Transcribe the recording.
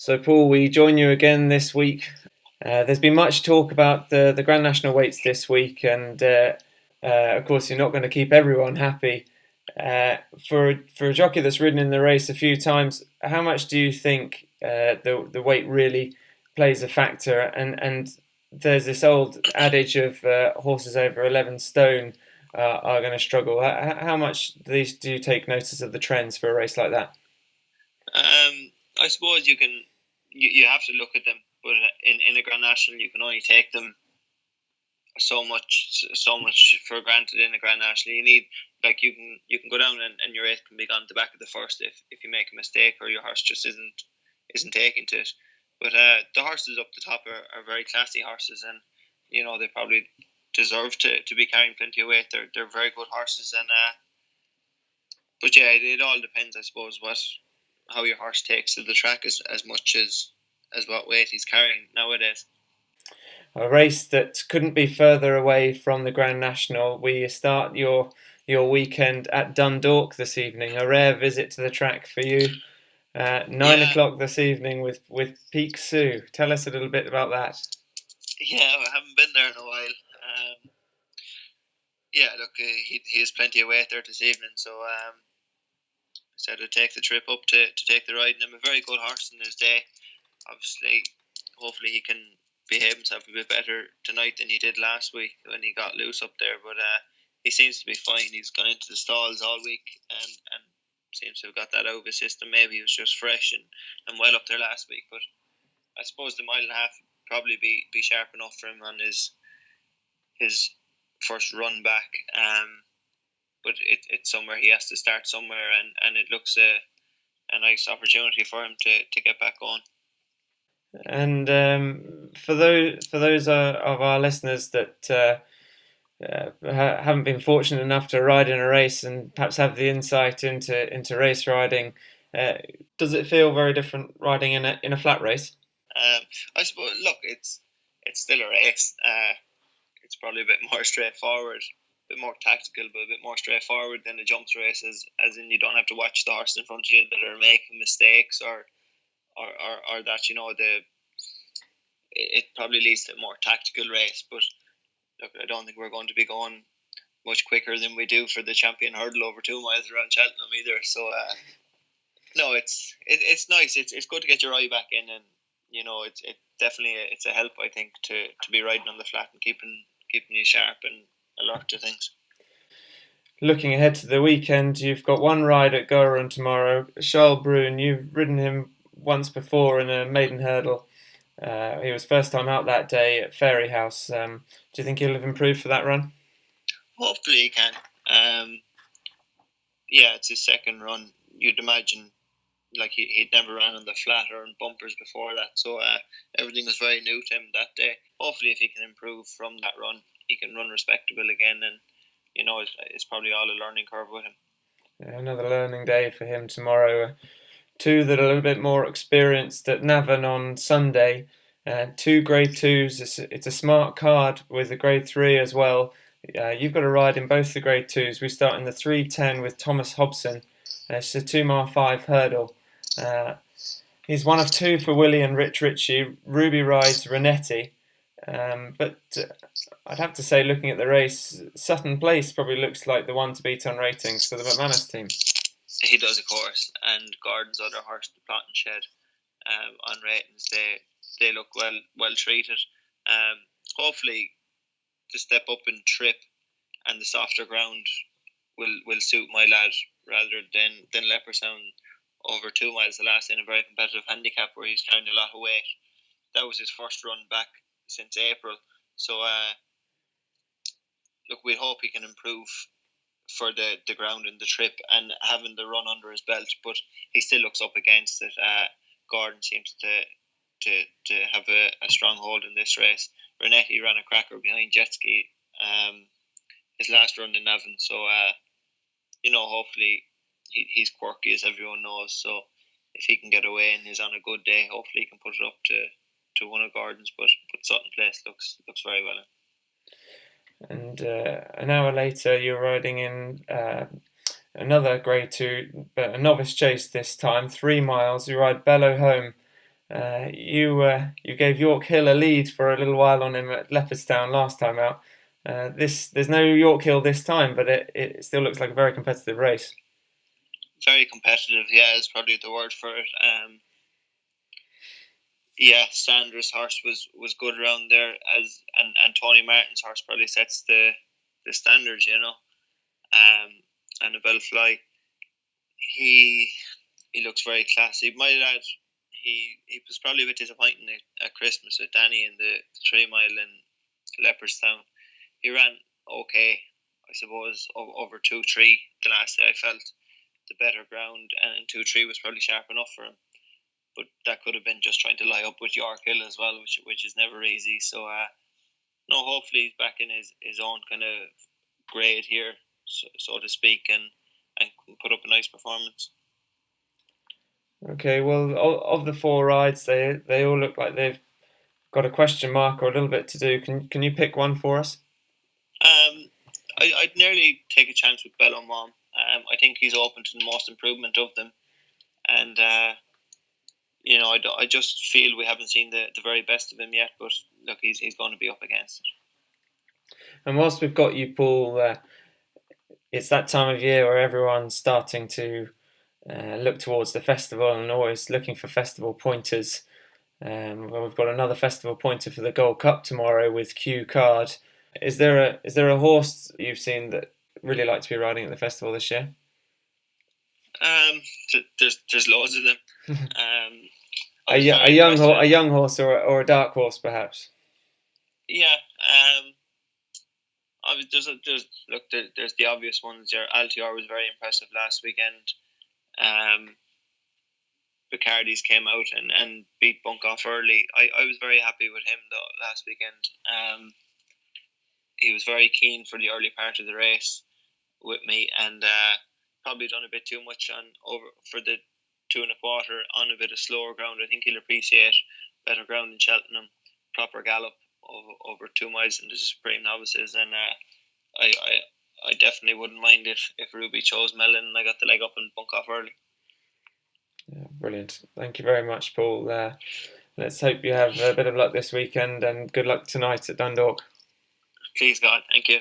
So, Paul, we join you again this week. There's been much talk about the Grand National weights this week, and of course, you're not going to keep everyone happy. For a jockey that's ridden in the race a few times, how much do you think the weight really plays a factor? And there's this old adage of horses over 11 stone are going to struggle. How much do you take notice of the trends for a race like that? I suppose you have to look at them, but in a Grand National you can only take them so much for granted. In a Grand National you need, like, you can go down and your race can be gone at the back of the first if you make a mistake or your horse just isn't taking to it. But the horses up the top are very classy horses, and they probably deserve to be carrying plenty of weight. They're very good horses, and but yeah, it all depends, I suppose, how your horse takes to the track as much as what weight he's carrying nowadays. A race that couldn't be further away from the Grand National. We start your weekend at Dundalk this evening. A rare visit to the track for you. 9 o'clock this evening with Peak Sue. Tell us a little bit about that. Yeah, I haven't been there in a while. He has plenty of weight there this evening, so I said I'd take the trip up to take the ride. And I'm a very good horse in his day. Obviously, hopefully he can behave himself a bit better tonight than he did last week when he got loose up there. But he seems to be fine. He's gone into the stalls all week and seems to have got that out of his system. Maybe he was just fresh and well up there last week. But I suppose the mile and a half would probably be sharp enough for him on his first run back. But it's somewhere he has to start somewhere, and it looks a nice opportunity for him to get back on. And for those of our listeners that haven't been fortunate enough to ride in a race and perhaps have the insight into race riding, does it feel very different riding in a flat race? I suppose. Look, it's still a race. It's probably a bit more straightforward, a bit more tactical, but a bit more straightforward than a jumps race, as in you don't have to watch the horse in front of you that are making mistakes or that it probably leads to a more tactical race. But look, I don't think we're going to be going much quicker than we do for the champion hurdle over 2 miles around Cheltenham either. So no, it's nice. It's good to get your eye back in, and it definitely it's a help, I think, to be riding on the flat and keeping you sharp and alert to things. Looking ahead to the weekend, you've got one ride at Gowran tomorrow. Charles Brune, you've ridden him once before in a maiden hurdle. He was first time out that day at Fairyhouse. Do you think he'll have improved for that run? Hopefully he can. It's his second run. You'd imagine, like, he'd never ran on the flat or in bumpers before that, so everything was very new to him that day. Hopefully, if he can improve from that run, he can run respectable again, and it's probably all a learning curve with him. Yeah, another learning day for him tomorrow. Two that are a little bit more experienced at Navan on Sunday. 2 grade 2s. It's a smart card with a grade 3 as well. You've got to ride in both the grade 2s. We start in the 3:10 with Thomas Hobson. It's a 2 mile 5 hurdle. He's one of 2 for Willie and Rich Ritchie. Ruby rides Renetti. But I'd have to say, looking at the race, Sutton Place probably looks like the one to beat on ratings for the McManus team. He does, of course, and Gordon's other horse, the Plot and Shed, on ratings, they look well treated. Hopefully, the step up in trip and the softer ground will suit my lad rather than Leopardstown over 2 miles the last in a very competitive handicap where he's carrying a lot of weight. That was his first run back since April, so look, we hope he can improve for the ground and the trip and having the run under his belt, but he still looks up against it. Gordon seems to have a strong hold in this race. Renetti ran a cracker behind Jetski his last run in Navan, so hopefully he's quirky, as everyone knows, so if he can get away and is on a good day, hopefully he can put it up to one of Gordon's, but Sutton Place looks very well. And an hour later, you're riding in another grade 2, but a novice chase this time, 3 miles. You ride Bellow Home. You gave York Hill a lead for a little while on him at Leopardstown last time out. There's no York Hill this time, but it still looks like a very competitive race. Very competitive, yeah, is probably the word for it. Sandra's horse was good around there, and Tony Martin's horse probably sets the standards, and a Bellfly. He looks very classy. My lad, he was probably a bit disappointing at Christmas with Danny in the 3 mile in Leopardstown. He ran okay, I suppose, over 2-3 the last day. I felt the better ground, and 2-3 was probably sharp enough for him. But that could have been just trying to lie up with York Hill as well, which is never easy. So, hopefully he's back in his own kind of grade here, so to speak, and can put up a nice performance. Okay, well, of the 4 rides, they all look like they've got a question mark or a little bit to do. Can you pick one for us? I'd nearly take a chance with Bellomom. I think he's open to the most improvement of them, and I just feel we haven't seen the very best of him yet. But look, he's going to be up against it. And whilst we've got you, Paul, it's that time of year where everyone's starting to look towards the festival and always looking for festival pointers. Well, we've got another festival pointer for the Gold Cup tomorrow with Q Card. Is there a horse you've seen that really like to be riding at the festival this year? There's loads of them. A young horse or a dark horse, perhaps. Yeah. There's the obvious ones there. Altior was very impressive last weekend. Bacardi's came out and beat Bunk Off early. I was very happy with him though last weekend. He was very keen for the early part of the race with me, and probably done a bit too much for the 2 1/4 on a bit of slower ground. I think he'll appreciate better ground in Cheltenham, proper gallop over 2 miles in the Supreme Novices, and I definitely wouldn't mind if Ruby chose Mellon and I got the leg up and Bunk Off early. Yeah, brilliant. Thank you very much, Paul. Let's hope you have a bit of luck this weekend, and good luck tonight at Dundalk. Please God, thank you.